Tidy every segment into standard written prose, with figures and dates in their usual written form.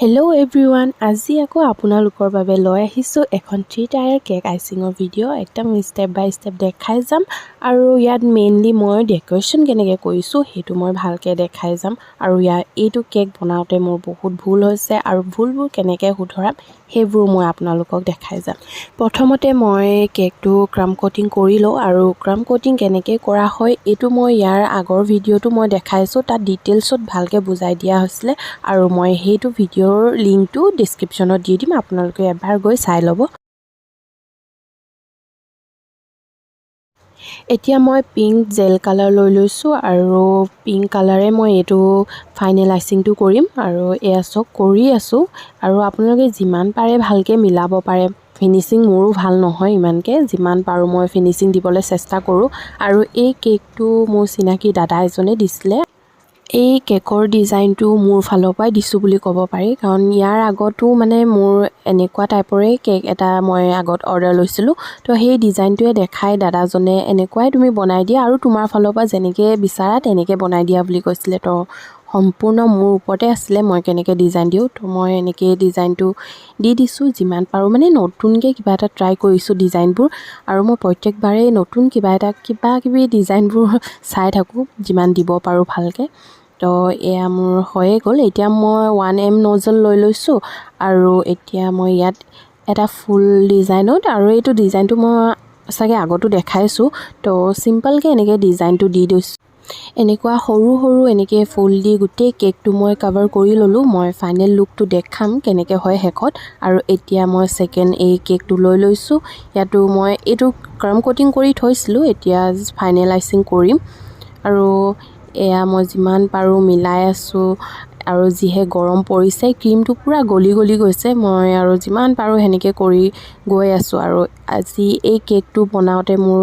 Hello everyone, আজি আকৌ আপোনালোকৰ বাবে লৈ আহিছো এখন 3 টায়াৰ কেক আইচিঙৰ ভিডিঅ' একদম স্টেপ বাই স্টেপ দেখাই যাম আৰু ইয়াত মেইনলি মই ডেকোৰেশ্যন কেনেকৈ কৰিছো সেইটো মই ভালকৈ দেখাই যাম আৰু এইটো কেক বনাওতে মোৰ বহুত ভুল হৈছে আৰু ভুলবোৰ কেনেকৈ শুধৰাম সেইবোৰ মই আপোনালোকক দেখাই যাম। প্ৰথমতে মই কেকটো ক্ৰাম কোটিং কৰি লওঁ আৰু ক্ৰাম কোটিং কেনেকৈ কৰা হয় এইটো মই ইয়াৰ আগৰ ভিডিঅ'টো মই দেখাইছো, তাত ডিটেইলছত ভালকৈ বুজাই দিয়া হৈছিলে আৰু মই সেইটো ভিডিঅ'ৰ লিংকটো ডেছক্ৰিপশ্যনত দি দিম, আপোনালোকে এবাৰ গৈ চাই ল'ব। এতিয়া মই পিংক জেল কালাৰ লৈ লৈছোঁ আৰু পিংক কালাৰে মই এইটো ফাইনেল আইচিংটো কৰিম আৰু এয়া চক কৰি আছোঁ আৰু আপোনালোকে যিমান পাৰে ভালকৈ মিলাব পাৰে। ফিনিচিং মোৰো ভাল নহয় ইমানকৈ, যিমান পাৰোঁ মই ফিনিচিং দিবলৈ চেষ্টা কৰোঁ আৰু এই কেকটো মোৰ চিনাকি দাদা এজনে দিছিলে। এই কেকৰ ডিজাইনটো মোৰ ফালৰ পৰাই দিছোঁ বুলি ক'ব পাৰি, কাৰণ ইয়াৰ আগতো মানে মোৰ এনেকুৱা টাইপৰে কেক এটা মই আগত অৰ্ডাৰ লৈছিলোঁ, তো সেই ডিজাইনটোৱে দেখাই দাদাজনে এনেকুৱাই তুমি বনাই দিয়া আৰু তোমাৰ ফালৰ পৰা যেনেকৈ বিচাৰা তেনেকৈ বনাই দিয়া বুলি কৈছিলে। তো সম্পূৰ্ণ মোৰ ওপৰতে আছিলে মই কেনেকৈ ডিজাইন দিওঁ, তো মই এনেকৈ ডিজাইনটো দি দিছোঁ যিমান পাৰোঁ, মানে নতুনকৈ কিবা এটা ট্ৰাই কৰিছোঁ ডিজাইনবোৰ আৰু মই প্ৰত্যেকবাৰেই নতুন কিবা কিবি ডিজাইনবোৰ চাই থাকোঁ যিমান দিব পাৰোঁ ভালকৈ। তো এয়া মোৰ হৈয়ে গ'ল। এতিয়া মই 1M নজল লৈ লৈছোঁ আৰু এতিয়া মই ইয়াত এটা ফুল ডিজাইনত, আৰু এইটো ডিজাইনটো মই চাগে আগতো দেখাইছোঁ, তো চিম্পলকৈ এনেকৈ ডিজাইনটো দি দিছোঁ। এনেকুৱা সৰু সৰু এনেকৈ ফুল দি গোটেই কেকটো মই কভাৰ কৰি ল'লোঁ। মই ফাইনেল লুকটো দেখাম কেনেকৈ হয় শেষত। আৰু এতিয়া মই ছেকেণ্ড এই কেকটো লৈ লৈছোঁ। ইয়াতো মই এইটো ক্ৰাম কোটিং কৰি থৈছিলোঁ, এতিয়া ফাইনেল আইচিং কৰিম আৰু এয়া মই যিমান পাৰোঁ মিলাই আছোঁ আৰু যিহে গৰম পৰিছে ক্ৰীমটো পূৰা গলি গৈছে, মই আৰু যিমান পাৰোঁ সেনেকৈ কৰি গৈ আছোঁ। আৰু আজি এই কেকটো বনাওঁতে মোৰ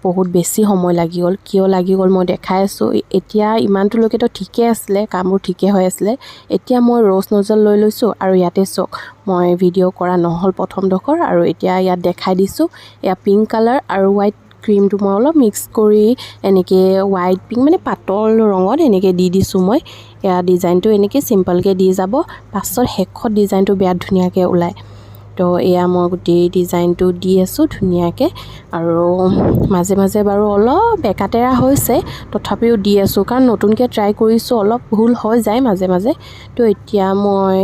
বহুত বেছি সময় লাগি গ'ল, কিয় লাগি গ'ল মই দেখাই আছোঁ। এতিয়া ইমানটোলৈকেতো ঠিকেই আছিলে, কামবোৰ ঠিকেই হৈ আছিলে। এতিয়া মই ৰ'জ নজল লৈ লৈছোঁ আৰু ইয়াতে চক মই ভিডিঅ' কৰা নহ'ল প্ৰথমডোখৰ আৰু এতিয়া ইয়াত দেখাই দিছোঁ। এয়া পিংক কালাৰ আৰু হোৱাইট ক্ৰীমটো মই অলপ মিক্স কৰি এনেকৈ হোৱাইট পিংক মানে পাতল ৰঙত এনেকৈ দি দিছোঁ মই। এয়া ডিজাইনটো এনেকৈ চিম্পলকৈ দি যাব, পাছত শেষত ডিজাইনটো বিৰাট ধুনীয়াকৈ ওলায়। তো এয়া মই গোটেই ডিজাইনটো দি আছোঁ ধুনীয়াকৈ আৰু মাজে মাজে বাৰু অলপ বেকাতেৰা হৈছে, তথাপিও দি আছোঁ কাৰণ নতুনকৈ ট্ৰাই কৰিছোঁ, অলপ ভুল হৈ যায় মাজে মাজে। তো এতিয়া মই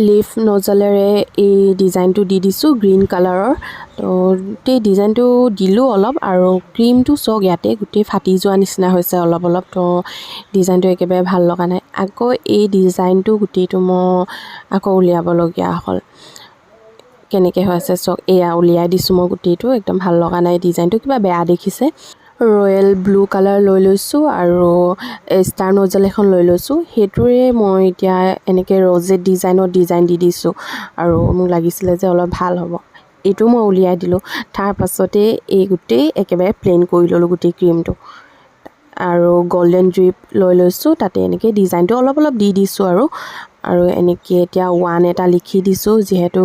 লিফ নজলেৰে এই ডিজাইনটো দি দিছোঁ গ্ৰীণ কালাৰৰ। তো গোটেই ডিজাইনটো দিলোঁ অলপ আৰু ক্ৰীমটো চক ইয়াতে গোটেই ফাটি যোৱা নিচিনা হৈছে অলপ। তো ডিজাইনটো একেবাৰে ভাল লগা নাই, আকৌ এই ডিজাইনটো গোটেইটো মই আকৌ উলিয়াবলগীয়া হ'ল। কেনেকৈ হৈ আছে চক, এয়া উলিয়াই দিছোঁ মই গোটেইটো, একদম ভাল লগা নাই ডিজাইনটো, কিবা বেয়া দেখিছে। ৰয়েল ব্লু কালাৰ লৈ লৈছোঁ আৰু ষ্টাৰ নজল এখন লৈ লৈছোঁ, সেইটোৰে মই এতিয়া এনেকৈ ৰজেট ডিজাইনত ডিজাইন দি দিছোঁ আৰু মোক লাগিছিলে যে অলপ ভাল হ'ব, এইটো মই উলিয়াই দিলোঁ। তাৰ পাছতে এই গোটেই একেবাৰে প্লেইন কৰি ল'লোঁ গোটেই ক্ৰীমটো আৰু গল্ডেন ড্ৰিপ লৈ লৈছোঁ, তাতে এনেকৈ ডিজাইনটো অলপ দি দিছোঁ আৰু এনেকৈ এতিয়া 1 এটা লিখি দিছোঁ, যিহেতু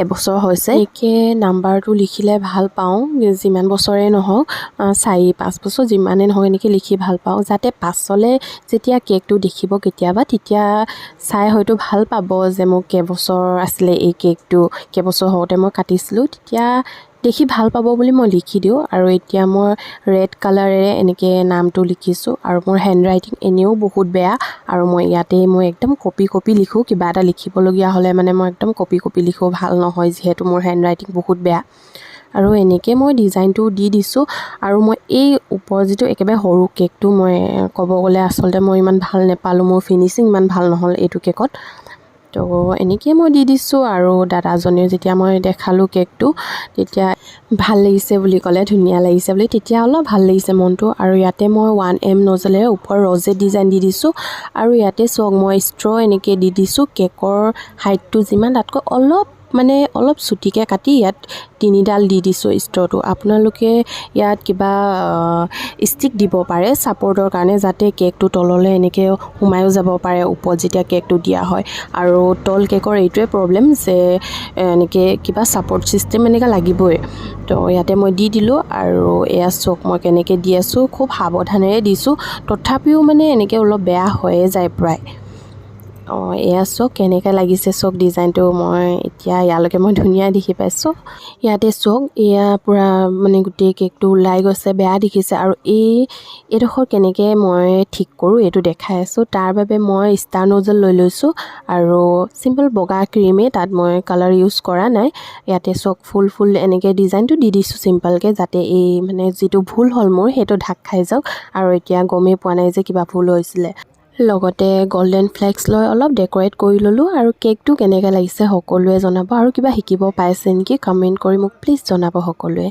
এবছৰ হৈছে। এনেকৈ নাম্বাৰটো লিখিলে ভাল পাওঁ, যিমান বছৰে নহওক 4-5 বছৰ যিমানেই নহওক এনেকৈ লিখি ভাল পাওঁ, যাতে পাছলৈ যেতিয়া কেকটো দেখিব কেতিয়াবা তেতিয়া চাই হয়তো ভাল পাব যে মোক কেইবছৰ আছিলে এই কেকটো, কেইবছৰ হওঁতে মই কাটিছিলোঁ, তেতিয়া দেখি ভাল পাব বুলি মই লিখি দিওঁ। আৰু এতিয়া মই ৰেড কালাৰেৰে এনেকৈ নামটো লিখিছোঁ আৰু মোৰ হেণ্ড ৰাইটিং এনেও বহুত বেয়া আৰু মই ইয়াতে মই একদম কপি লিখোঁ, কিবা এটা লিখিবলগীয়া হ'লে মানে মই একদম কপি লিখোঁ, ভাল নহয় যিহেতু মোৰ হেণ্ড ৰাইটিং বহুত বেয়া। আৰু এনেকৈ মই ডিজাইনটো দি দিছোঁ আৰু মই এই ওপৰ যিটো একেবাৰে সৰু কেকটো মই ক'ব গ'লে আচলতে মই ইমান ভাল নাপালোঁ, মোৰ ফিনিচিং ইমান ভাল নহ'ল এইটো কেকত। তো এনেকৈ মই দি দিছোঁ আৰু দাদাজনেও যেতিয়া মই দেখালোঁ কেকটো তেতিয়া ভাল লাগিছে বুলি ক'লে, ধুনীয়া লাগিছে বুলি, তেতিয়া অলপ ভাল লাগিছে মনটো। আৰু ইয়াতে মই 1M নজলেৰে ওপৰ ৰজেট ডিজাইন দি দিছোঁ আৰু ইয়াতে চক মই ষ্ট্ৰ এনেকৈ দি দিছোঁ, কেকৰ হাইটটো যিমান তাতকৈ অলপ চুটিকৈ কাটি ইয়াত 3ডাল দি দিছোঁ ষ্ট্ৰটো। আপোনালোকে ইয়াত কিবা ষ্টিক দিব পাৰে ছাপৰ্টৰ কাৰণে, যাতে কেকটো তললৈ এনেকৈ সোমায়ো যাব পাৰে ওপৰত যেতিয়া কেকটো দিয়া হয়। আৰু তল কেকৰ এইটোৱে প্ৰব্লেম যে এনেকৈ কিবা ছাপৰ্ট ছিষ্টেম এনেকৈ লাগিবই। তো ইয়াতে মই দি দিলোঁ আৰু এয়া চক মই কেনেকৈ দি আছোঁ, খুব সাৱধানেৰে দিছোঁ, তথাপিও মানে এনেকৈ অলপ বেয়া হৈয়ে যায় প্ৰায়। এয়া চাওক কেনেকৈ লাগিছে চাওক ডিজাইনটো মই এতিয়া ইয়ালৈকে মই ধুনীয়া দেখি পাইছোঁ ইয়াতে চাওক এয়া পূৰা মানে গোটেই কেকটো ওলাই গৈছে বেয়া দেখিছে আৰু এইডোখৰ কেনেকৈ মই ঠিক কৰোঁ এইটো দেখাই আছোঁ তাৰ বাবে মই ষ্টাৰ নজল লৈ লৈছোঁ আৰু চিম্পল বগা ক্ৰীমেই তাত মই কালাৰ ইউজ কৰা নাই ইয়াতে চাওক ফুল এনেকৈ ডিজাইনটো দি দিছোঁ চিম্পলকৈ যাতে এই মানে যিটো ভুল হ'ল মোৰ সেইটো ঢাক খাই যাওক আৰু এতিয়া গমেই পোৱা নাই যে কিবা ভুল হৈছিলে লগতে গোল্ডেন ফ্লেক্স লৈ অলপ ডেকোৰেট কৰি ল'লোঁ আৰু কেকটো কেনেকৈ লাগিছে সকলোৱে জনাব আৰু কিবা শিকিব পাইছে নেকি কমেণ্ট কৰি মোক প্লিজ জনাব সকলোৱে